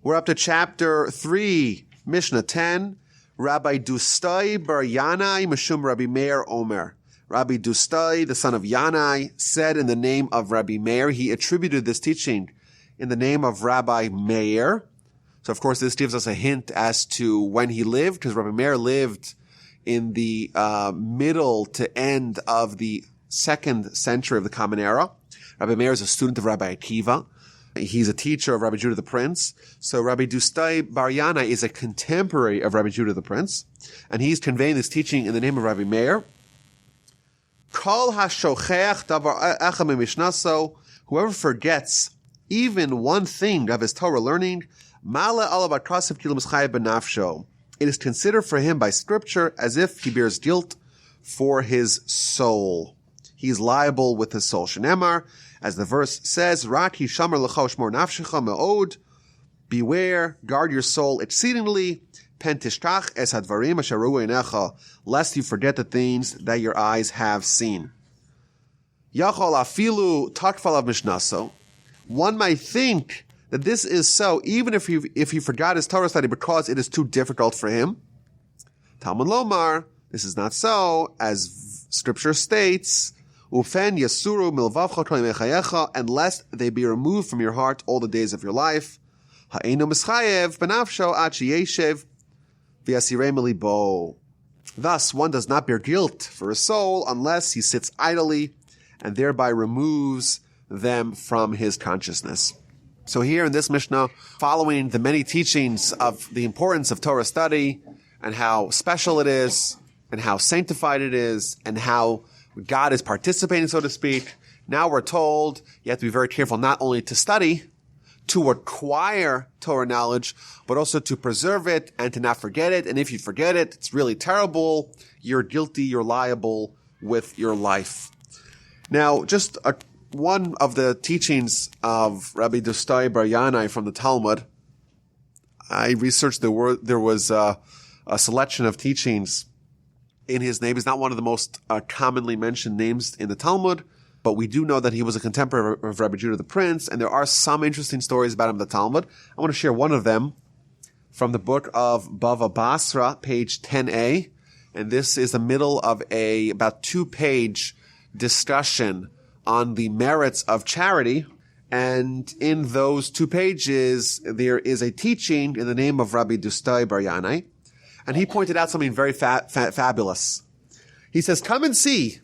We're up to chapter 3, Mishnah 10. Rabbi Dustai bar Yanai Mishum Rabbi Meir Omer. Rabbi Dustai, the son of Yanai, said in the name of Rabbi Meir. He attributed this teaching in the name of Rabbi Meir. So, of course, this gives us a hint as to when he lived, because Rabbi Meir lived in the middle to end of the 2nd century of the Common Era. Rabbi Meir is a student of Rabbi Akiva. He's a teacher of Rabbi Judah the Prince. So Rabbi Dustai bar Yanai is a contemporary of Rabbi Judah the Prince. And he's conveying this teaching in the name of Rabbi Meir. Kol hashochech davar echad mimishnaso, whoever forgets even one thing of his Torah learning, mala alav akrasiv kilu mischayev benafsho. It is considered for him by Scripture as if he bears guilt for his soul. He's liable with his soul. Shenemar, as the verse says, Rak hishamar l'cha u'shmor nafshecha me'od. Beware, guard your soul exceedingly. Pen tishkach es hadvarim asher ru einecha, lest you forget the things that your eyes have seen. Yachol afilu takfal of mishnaso. One might think that this is so, even if he forgot his Torah study because it is too difficult for him. Talmud Lomar, this is not so, as Scripture states, Ufen yasuru milvavcha kol yemei chayecha, and lest they be removed from your heart all the days of your life. Ha'eino mischayev benafsho ad sheyeshev v'yasirei melibo. Thus, one does not bear guilt for his soul unless he sits idly and thereby removes them from his consciousness. So here in this Mishnah, following the many teachings of the importance of Torah study and how special it is and how sanctified it is and how God is participating, so to speak, now we're told you have to be very careful not only to study, to acquire Torah knowledge, but also to preserve it and to not forget it. And if you forget it, it's really terrible. You're guilty, you're liable with your life. Now, just one of the teachings of Rabbi Dustai bar Yanai from the Talmud, I researched there was a selection of teachings in his name. He's not one of the most commonly mentioned names in the Talmud, but we do know that he was a contemporary of Rabbi Judah the Prince, and there are some interesting stories about him in the Talmud. I want to share one of them from the book of Bava Basra, page 10a, and this is the middle of a about 2-page discussion on the merits of charity. And in those 2 pages, there is a teaching in the name of Rabbi Dustai bar Yanai. And he pointed out something very fabulous. He says, come and see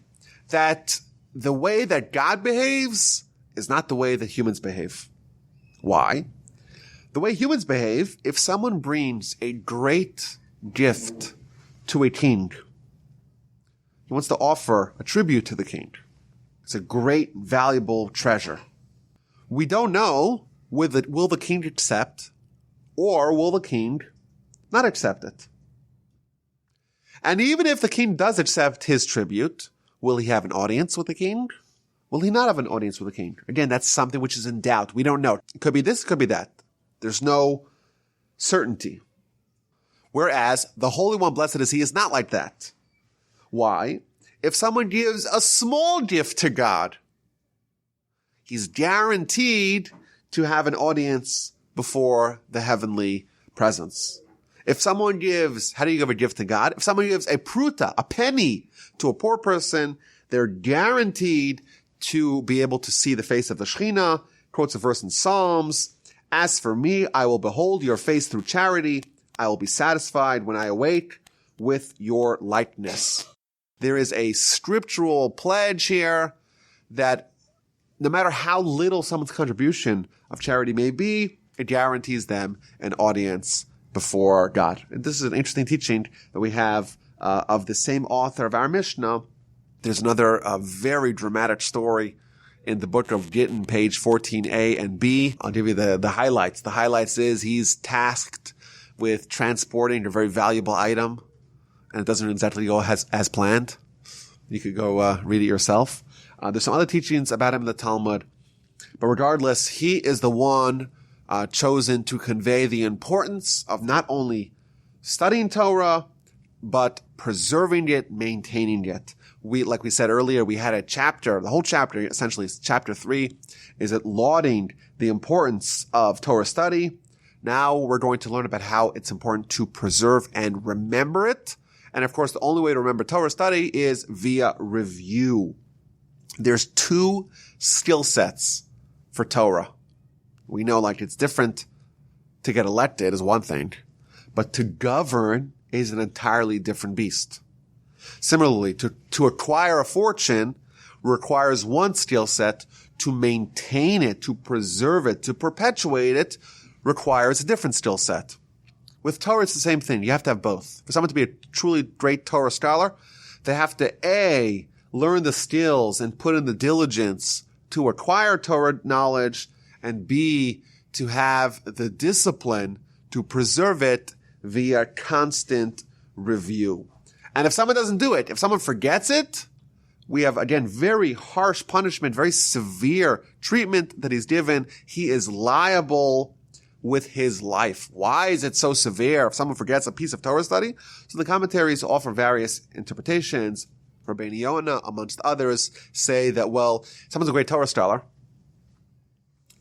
that the way that God behaves is not the way that humans behave. Why? The way humans behave, if someone brings a great gift to a king, he wants to offer a tribute to the king. It's a great, valuable treasure. We don't know will the king accept or will the king not accept it. And even if the king does accept his tribute, will he have an audience with the king? Will he not have an audience with the king? Again, that's something which is in doubt. We don't know. It could be this, it could be that. There's no certainty. Whereas the Holy One, blessed is he, is not like that. Why? If someone gives a small gift to God, he's guaranteed to have an audience before the heavenly presence. If someone gives, how do you give a gift to God? If someone gives a pruta, a penny, to a poor person, they're guaranteed to be able to see the face of the Shekhinah. Quotes a verse in Psalms. As for me, I will behold your face through charity. I will be satisfied when I awake with your likeness. There is a scriptural pledge here that no matter how little someone's contribution of charity may be, it guarantees them an audience before God. And this is an interesting teaching that we have of the same author of our Mishnah. There's another very dramatic story in the book of Gittin, page 14a and b. I'll give you the highlights. The highlights is he's tasked with transporting a very valuable item, and it doesn't exactly go as planned. You could go read it yourself. There's some other teachings about him in the Talmud, but regardless, he is the one chosen to convey the importance of not only studying Torah, but preserving it, maintaining it. Like we said earlier, we had a chapter, the whole chapter, essentially chapter 3, is it lauding the importance of Torah study. Now we're going to learn about how it's important to preserve and remember it. And of course, the only way to remember Torah study is via review. There's 2 skill sets for Torah. We know it's different to get elected is one thing, but to govern is an entirely different beast. Similarly, to acquire a fortune requires one skill set. To maintain it, to preserve it, to perpetuate it requires a different skill set. With Torah, it's the same thing. You have to have both. For someone to be a truly great Torah scholar, they have to A, learn the skills and put in the diligence to acquire Torah knowledge, and B, to have the discipline to preserve it via constant review. And if someone doesn't do it, if someone forgets it, we have, again, very harsh punishment, very severe treatment that he's given. He is liable with his life. Why is it so severe if someone forgets a piece of Torah study? So the commentaries offer various interpretations. Rabbeinu Yonah, amongst others, say that, well, someone's a great Torah scholar,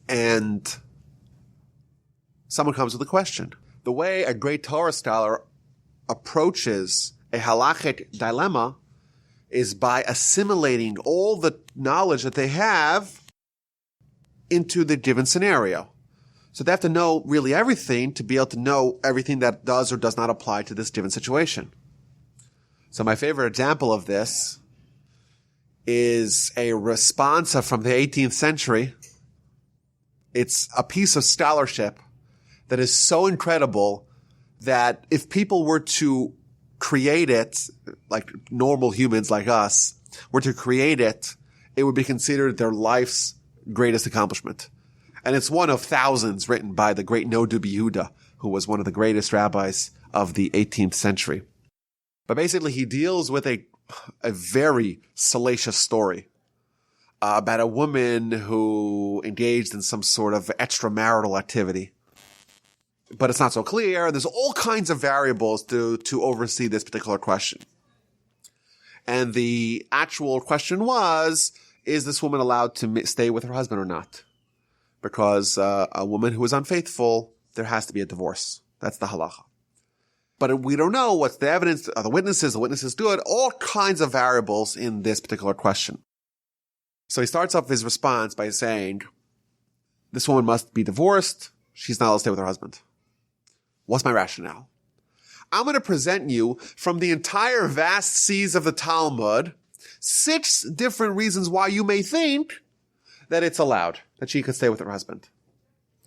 and someone comes with a question. The way a great Torah scholar approaches a halachic dilemma is by assimilating all the knowledge that they have into the given scenario. So they have to know really everything to be able to know everything that does or does not apply to this given situation. So my favorite example of this is a responsa from the 18th century. It's a piece of scholarship that is so incredible that if people were to create it, like normal humans like us, were to create it, it would be considered their life's greatest accomplishment. And it's one of thousands written by the great Noda B'Yehuda, who was one of the greatest rabbis of the 18th century. But basically he deals with a very salacious story about a woman who engaged in some sort of extramarital activity. But it's not so clear. There's all kinds of variables to oversee this particular question. And the actual question was, is this woman allowed to stay with her husband or not? Because a woman who is unfaithful, there has to be a divorce. That's the halacha. But we don't know what's the evidence. Are the witnesses do it? All kinds of variables in this particular question. So he starts off his response by saying, this woman must be divorced. She's not allowed to stay with her husband. What's my rationale? I'm going to present you from the entire vast seas of the Talmud 6 different reasons why you may think that it's allowed, that she could stay with her husband.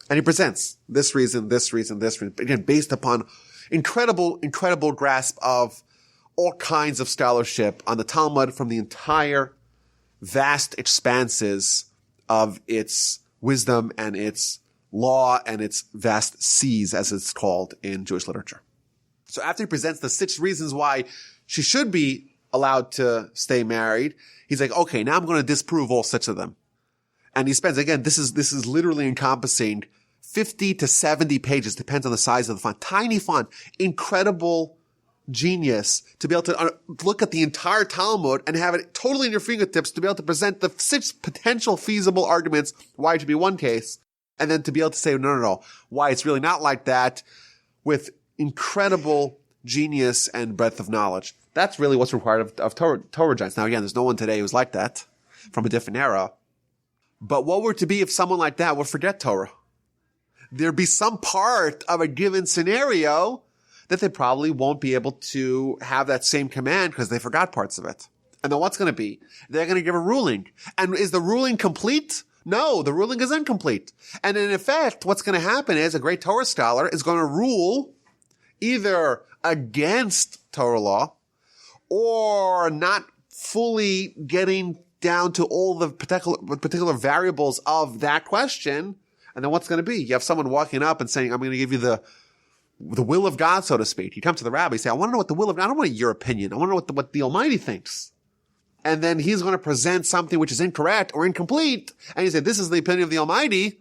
And he presents this reason, again, based upon incredible grasp of all kinds of scholarship on the Talmud from the entire vast expanses of its wisdom and its law and its vast seas, as it's called in Jewish literature. So after he presents the 6 reasons why she should be allowed to stay married, he's like, okay, now I'm going to disprove all 6 of them. And he spends, again, this is literally encompassing 50 to 70 pages, depends on the size of the font. Tiny font, incredible genius to be able to look at the entire Talmud and have it totally in your fingertips to be able to present the 6 potential feasible arguments why it should be one case. And then to be able to say, no, why it's really not like that, with incredible genius and breadth of knowledge. That's really what's required of Torah giants. Now, again, there's no one today who's like that from a different era. But what were to be if someone like that would forget Torah? There'd be some part of a given scenario that they probably won't be able to have that same command because they forgot parts of it. And then what's going to be? They're going to give a ruling. And is the ruling complete? No, the ruling is incomplete. And in effect, what's going to happen is a great Torah scholar is going to rule either against Torah law or not fully getting down to all the particular variables of that question. And then what's going to be? You have someone walking up and saying, I'm going to give you the will of God, so to speak. You come to the rabbi, you say, I want to know what the will of God, I don't want your opinion. I want to know what the Almighty thinks. And then he's going to present something which is incorrect or incomplete. And you say, this is the opinion of the Almighty.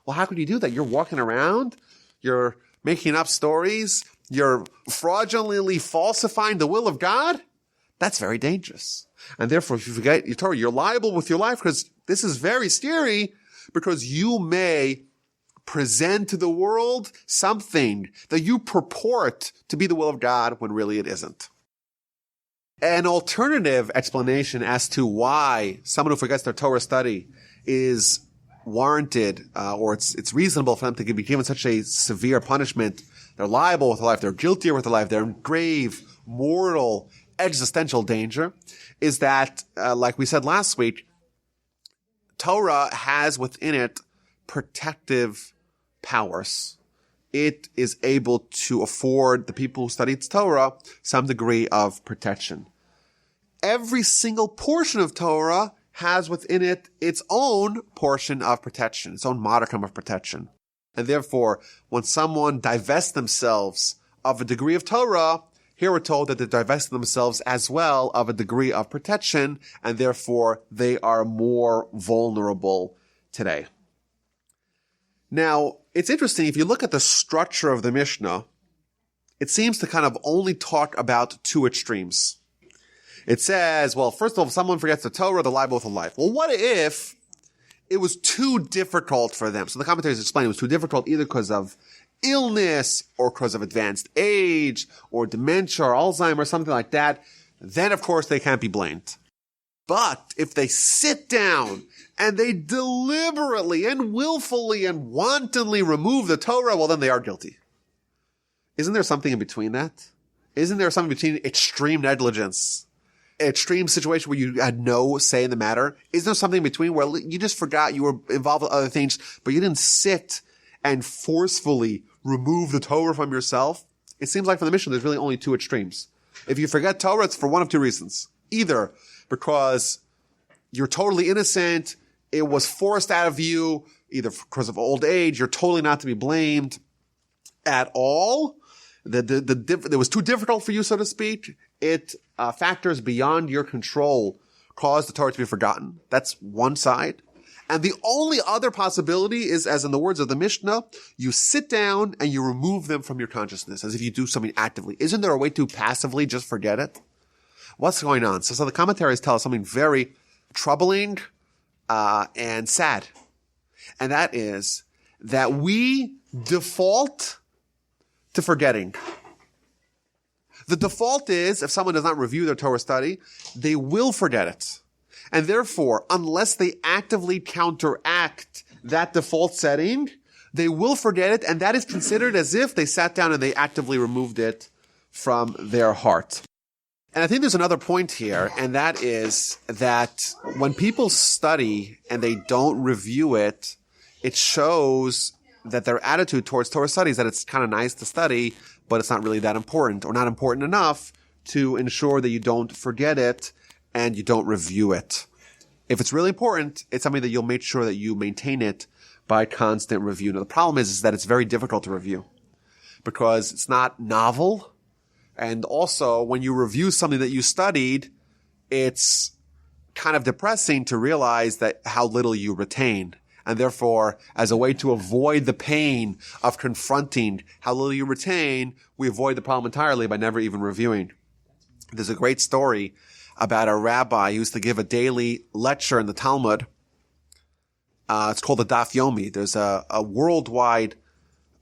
Well, how could you do that? You're walking around. You're making up stories. You're fraudulently falsifying the will of God. That's very dangerous. And therefore, if you forget your Torah, you're liable with your life because this is very scary because you may present to the world something that you purport to be the will of God when really it isn't. An alternative explanation as to why someone who forgets their Torah study is warranted, or it's reasonable for them to be given such a severe punishment. They're liable with their life. They're guilty with their life. They're in grave, mortal, existential danger. Is that, like we said last week, Torah has within it protective powers. It is able to afford the people who study its Torah some degree of protection. Every single portion of Torah has within it its own portion of protection, its own modicum of protection. And therefore, when someone divests themselves of a degree of Torah, here we're told that they divest themselves as well of a degree of protection, and therefore they are more vulnerable today. Now, it's interesting, if you look at the structure of the Mishnah, it seems to kind of only talk about two extremes. It says, well, first of all, if someone forgets the Torah, they're liable for life. Well, what if it was too difficult for them? So the commentators explain it was too difficult either because of illness or because of advanced age or dementia or Alzheimer's, something like that. Then, of course, they can't be blamed. But if they sit down and they deliberately and willfully and wantonly remove the Torah, well, then they are guilty. Isn't there something in between that? Isn't there something between extreme negligence, extreme situation where you had no say in the matter? Isn't there something in between where you just forgot you were involved with other things, but you didn't sit and forcefully remove the Torah from yourself? It seems like from the Mishnah, there's really only two extremes. If you forget Torah, it's for one of two reasons. Either because you're totally innocent, it was forced out of you, either because of old age, you're totally not to be blamed at all. It was too difficult for you, so to speak. It factors beyond your control caused the Torah to be forgotten. That's one side. And the only other possibility is, as in the words of the Mishnah, you sit down and you remove them from your consciousness, as if you do something actively. Isn't there a way to passively just forget it? What's going on? So the commentaries tell us something very troubling and sad. And that is that we default to forgetting. The default is, if someone does not review their Torah study, they will forget it. And therefore, unless they actively counteract that default setting, they will forget it, and that is considered as if they sat down and they actively removed it from their heart. And I think there's another point here, and that is that when people study and they don't review it, it shows that their attitude towards Torah studies, that it's kind of nice to study, but it's not really that important, or not important enough to ensure that you don't forget it and you don't review it. If it's really important, it's something that you'll make sure that you maintain it by constant review. Now, the problem is that it's very difficult to review because it's not novel. And also, when you review something that you studied, it's kind of depressing to realize that how little you retain. And therefore, as a way to avoid the pain of confronting how little you retain, we avoid the problem entirely by never even reviewing. There's a great story about a rabbi who used to give a daily lecture in the Talmud. It's called the Daf Yomi. There's a worldwide,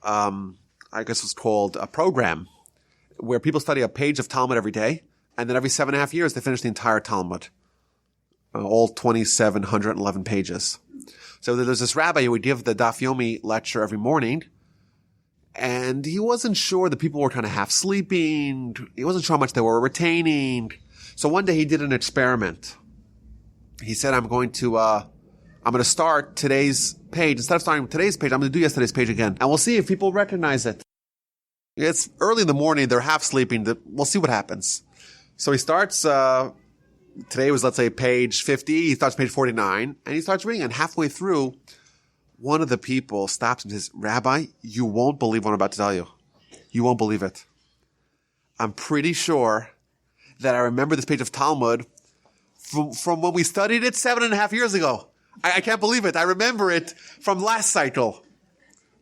I guess it's called a program, where people study a page of Talmud every day, and then every 7.5 years they finish the entire Talmud, all 2,711 pages. So there's this rabbi who would give the Daf Yomi lecture every morning, and he wasn't sure the people were kind of half sleeping. He wasn't sure how much they were retaining. So one day he did an experiment. He said, I'm going to start today's page. Instead of starting with today's page, I'm going to do yesterday's page again. And we'll see if people recognize it. It's early in the morning. They're half sleeping. We'll see what happens. So he starts, today was, let's say, page 50. He starts page 49 and he starts reading. And halfway through, one of the people stops and says, Rabbi, you won't believe what I'm about to tell you. You won't believe it. I'm pretty sure that I remember this page of Talmud from when we studied it 7.5 years ago. I can't believe it. I remember it from last cycle.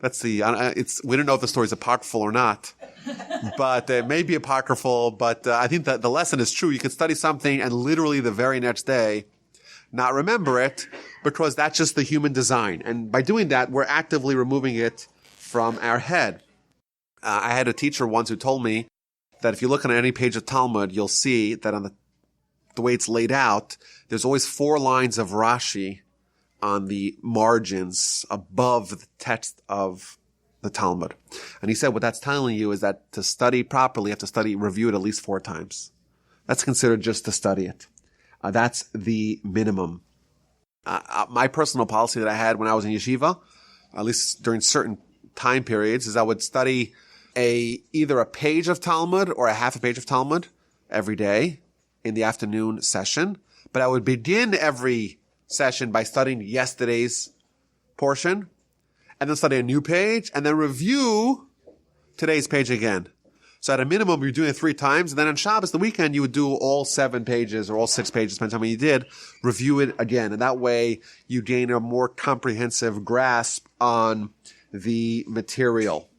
We don't know if the story is apocryphal or not, but it may be apocryphal, but I think that the lesson is true. You can study something and literally the very next day not remember it, because that's just the human design. And by doing that, we're actively removing it from our head. I had a teacher once who told me that if you look on any page of Talmud, you'll see that on the way it's laid out, there's always 4 lines of Rashi on the margins above the text of the Talmud. And he said what that's telling you is that to study properly, you have to review it at least 4 times. That's considered just to study it. That's the minimum. My personal policy that I had when I was in yeshiva, at least during certain time periods, is I would study either a page of Talmud or a half a page of Talmud every day in the afternoon session. But I would begin every session by studying yesterday's portion, and then study a new page, and then review today's page again. So at a minimum, you're doing it 3 times, and then on Shabbos, the weekend, you would do all 7 pages or all 6 pages, depends on how many you did, review it again. And that way, you gain a more comprehensive grasp on the material.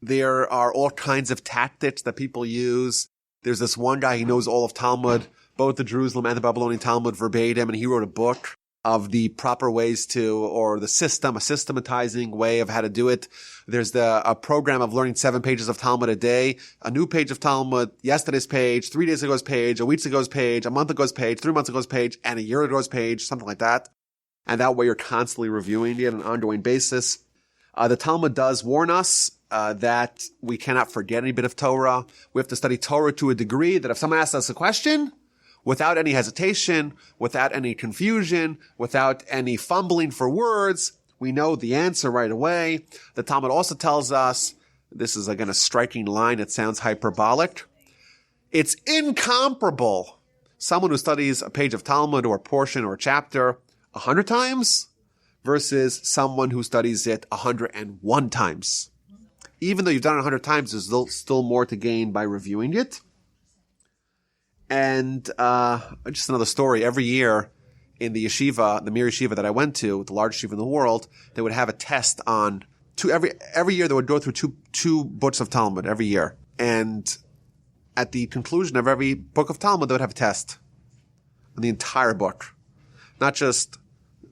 There are all kinds of tactics that people use. There's this one guy, he knows all of Talmud, both the Jerusalem and the Babylonian Talmud verbatim, and he wrote a book of the proper ways to, or a systematizing way of how to do it. There's a program of learning 7 pages of Talmud a day, a new page of Talmud, yesterday's page, 3 days ago's page, a week ago's page, a month ago's page, 3 months ago's page, and a year ago's page, something like that. And that way you're constantly reviewing it on an ongoing basis. The Talmud does warn us that we cannot forget any bit of Torah. We have to study Torah to a degree that if someone asks us a question, without any hesitation, without any confusion, without any fumbling for words, we know the answer right away. The Talmud also tells us, this is again a striking line, it sounds hyperbolic. It's incomparable. Someone who studies a page of Talmud or a portion or a chapter 100 times versus someone who studies it 101 times. Even though you've done it 100 times, there's still more to gain by reviewing it. And just another story. Every year in the yeshiva, the Mir yeshiva that I went to, the largest yeshiva in the world, they would have a test on every year they would go through two books of Talmud every year. And at the conclusion of every book of Talmud, they would have a test on the entire book. Not just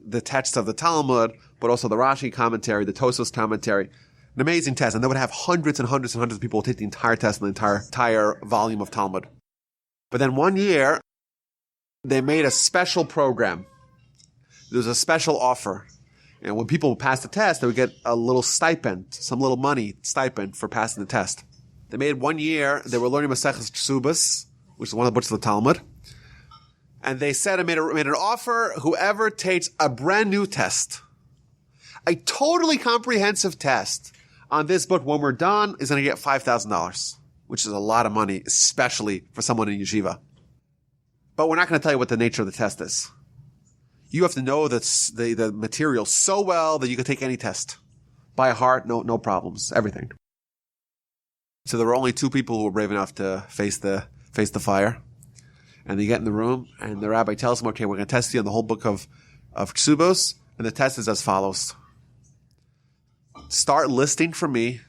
the text of the Talmud, but also the Rashi commentary, the Tosfos commentary. An amazing test. And they would have hundreds and hundreds and hundreds of people take the entire test on the entire volume of Talmud. But then one year, they made a special program. There was a special offer. And when people would pass the test, they would get a little stipend, some little money stipend for passing the test. They made one year, they were learning Maseches Ksubas, which is one of the books of the Talmud. And they said, I made an offer, whoever takes a brand new test, a totally comprehensive test on this book when we're done is going to get $5,000, which is a lot of money, especially for someone in yeshiva. But we're not going to tell you what the nature of the test is. You have to know the material so well that you can take any test. By heart, no problems, everything. So there were only 2 people who were brave enough to face the fire. And they get in the room, and the rabbi tells them, okay, we're going to test you on the whole book of Ksubos, and the test is as follows. Start listing for me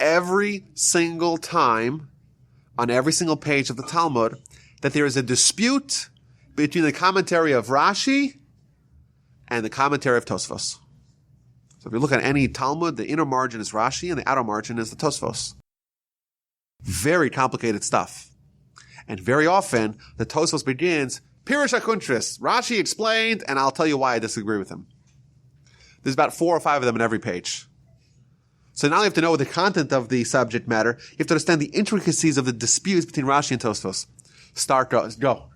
every single time on every single page of the Talmud that there is a dispute between the commentary of Rashi and the commentary of Tosfos. So if you look at any Talmud, the inner margin is Rashi and the outer margin is the Tosfos. Very complicated stuff. And very often, the Tosfos begins, Pirush HaKuntris, Rashi explained, and I'll tell you why I disagree with him. There's about 4 or 5 of them in every page. So now you have to know the content of the subject matter. You have to understand the intricacies of the disputes between Rashi and Tosfos.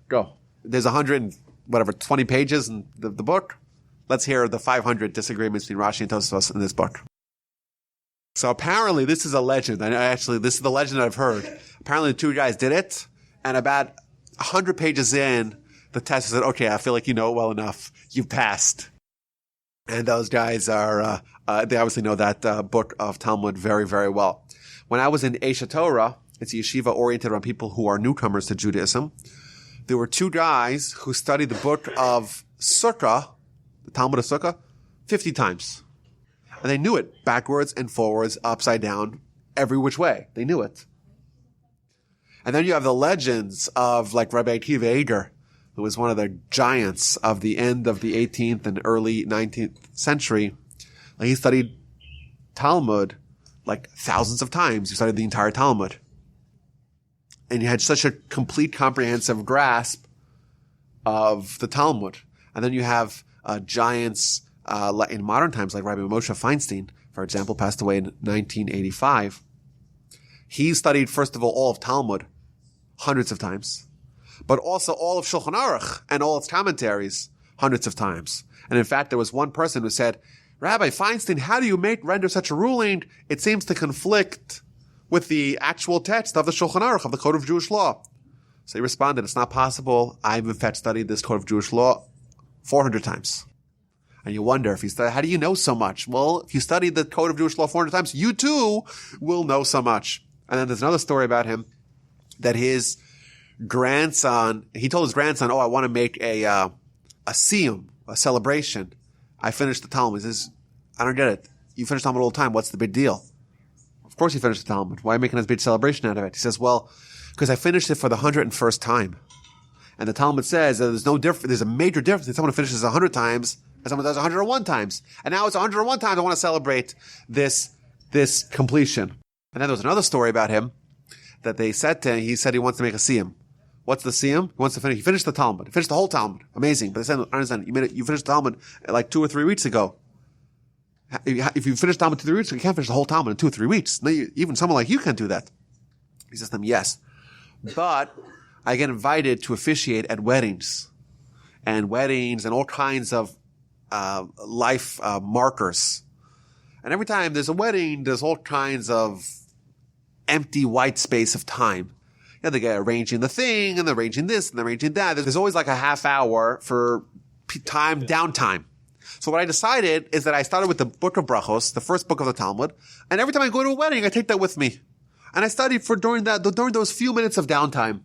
Go. There's 120 pages in the book. Let's hear the 500 disagreements between Rashi and Tosfos in this book. So apparently, this is a legend. This is the legend I've heard. Apparently, the 2 guys did it, and about 100 pages in, the test said, okay, I feel like you know it well enough. You've passed. And those guys are, they obviously know that book of Talmud very, very well. When I was in Esha Torah, it's a yeshiva oriented around people who are newcomers to Judaism. There were 2 guys who studied the book of Sukkah, the Talmud of Sukkah, 50 times. And they knew it backwards and forwards, upside down, every which way. They knew it. And then you have the legends of like Rabbi Akiva Eger, who was one of the giants of the end of the 18th and early 19th century, he studied Talmud like thousands of times. He studied the entire Talmud. And he had such a complete, comprehensive grasp of the Talmud. And then you have giants in modern times, like Rabbi Moshe Feinstein, for example, passed away in 1985. He studied, first of all of Talmud hundreds of times, but also all of Shulchan Aruch and all its commentaries hundreds of times. And in fact, there was one person who said, Rabbi Feinstein, how do you render such a ruling? It seems to conflict with the actual text of the Shulchan Aruch, of the Code of Jewish Law. So he responded, it's not possible. I've in fact studied this Code of Jewish Law 400 times. And you wonder if how do you know so much? Well, if you studied the Code of Jewish Law 400 times, you too will know so much. And then there's another story about him that his grandson, he told his grandson, I want to make a siyum, a celebration. I finished the Talmud. He says, I don't get it. You finish Talmud all the time. What's the big deal? Of course you finished the Talmud. Why are you making this big celebration out of it? He says, well, because I finished it for the 101st time. And the Talmud says that there's a major difference if someone finishes 100 times and someone does 101 times. And now it's 101 times I want to celebrate this completion. And then there was another story about him that they said to him, he said he wants to make a siyum. What's the siyum? He wants to finish. He finished the Talmud. He finished the whole Talmud. Amazing. But they said, understand, you finished the Talmud like 2 or 3 weeks ago. If you finish Talmud 2 or 3 weeks ago, you can't finish the whole Talmud in 2 or 3 weeks. No, even someone like you can't do that. He says to them, yes. But I get invited to officiate at weddings and all kinds of life markers. And every time there's a wedding, there's all kinds of empty white space of time. You know, they get arranging the thing and they're arranging this and they're arranging that. There's always like a half hour for downtime. So what I decided is that I started with the book of Brachos, the first book of the Talmud, and every time I go to a wedding, I take that with me. And I studied during those few minutes of downtime.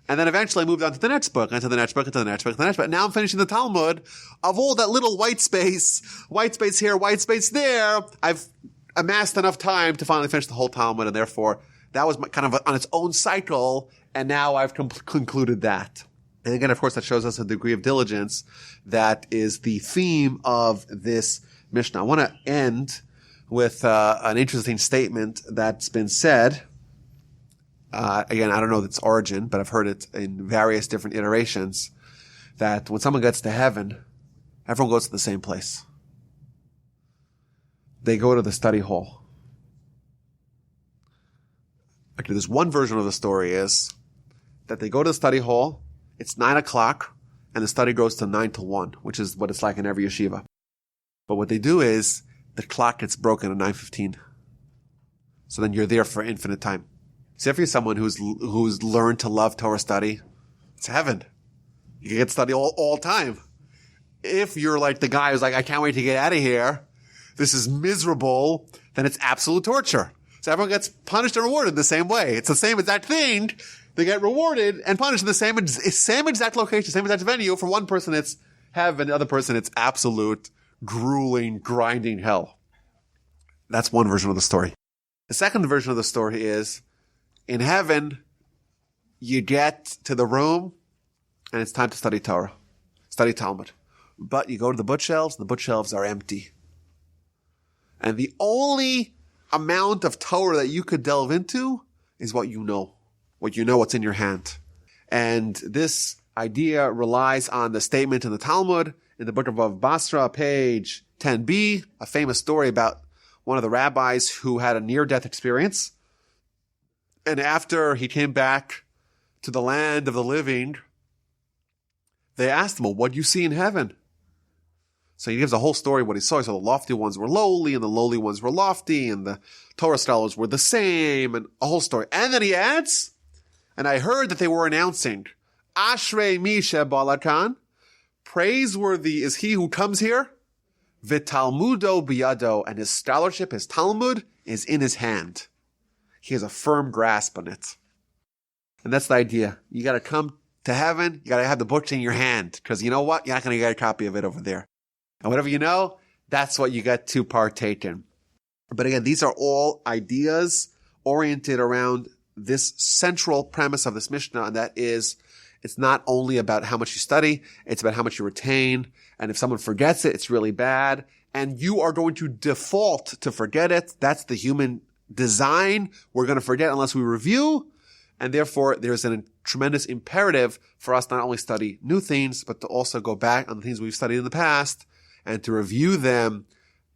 And then eventually I moved on to the next book, and to the next book, and to the next book, and to the next book. And now I'm finishing the Talmud of all that little white space here, white space there. I've amassed enough time to finally finish the whole Talmud, and therefore that was kind of on its own cycle, and now I've concluded that. And again, of course, that shows us a degree of diligence that is the theme of this Mishnah. I want to end with an interesting statement that's been said. Again, I don't know its origin, but I've heard it in various different iterations, that when someone gets to heaven, everyone goes to the same place. They go to the study hall. Okay, there's one version of the story is that they go to the study hall, it's 9 o'clock, and the study goes to 9 to 1, which is what it's like in every yeshiva. But what they do is, the clock gets broken at 9:15. So then you're there for infinite time. So if you're someone who's learned to love Torah study, it's heaven. You can get study all time. If you're like the guy who's like, I can't wait to get out of here, this is miserable, then it's absolute torture. So everyone gets punished and rewarded the same way. It's the same exact thing. They get rewarded and punished in the same exact location, same exact venue. For one person it's heaven, the other person it's absolute, grueling, grinding hell. That's one version of the story. The second version of the story is, in heaven, you get to the room and it's time to study Torah, study Talmud. But you go to the bookshelves, and the bookshelves are empty. And the only amount of Torah that you could delve into is what you know, what's in your hand. And this idea relies on the statement in the Talmud, in the book of Bava Basra, page 10b, a famous story about one of the rabbis who had a near-death experience. And after he came back to the land of the living, they asked him, well, what do you see in heaven? So he gives a whole story of what he saw. He saw the lofty ones were lowly, and the lowly ones were lofty, and the Torah scholars were the same, and a whole story. And then he adds, and I heard that they were announcing, Ashrei mi shebalakan, praiseworthy is he who comes here, v'talmudo biyado, and his scholarship, his Talmud, is in his hand. He has a firm grasp on it. And that's the idea. You got to come to heaven, you got to have the books in your hand, because you know what? You're not going to get a copy of it over there. And whatever you know, that's what you get to partake in. But again, these are all ideas oriented around this central premise of this Mishnah, and that is It's not only about how much you study, it's about how much you retain. And if someone forgets it, it's really bad. And you are going to default to forget it. That's the human design. We're going to forget unless we review. And therefore, there's a tremendous imperative for us not only study new things, but to also go back on the things we've studied in the past and to review them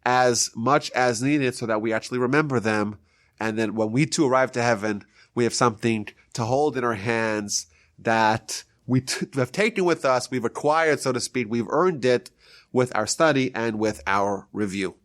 as much as needed so that we actually remember them. And then when we too arrive to heaven, we have something to hold in our hands that we have taken with us, we've acquired, so to speak, we've earned it with our study and with our review.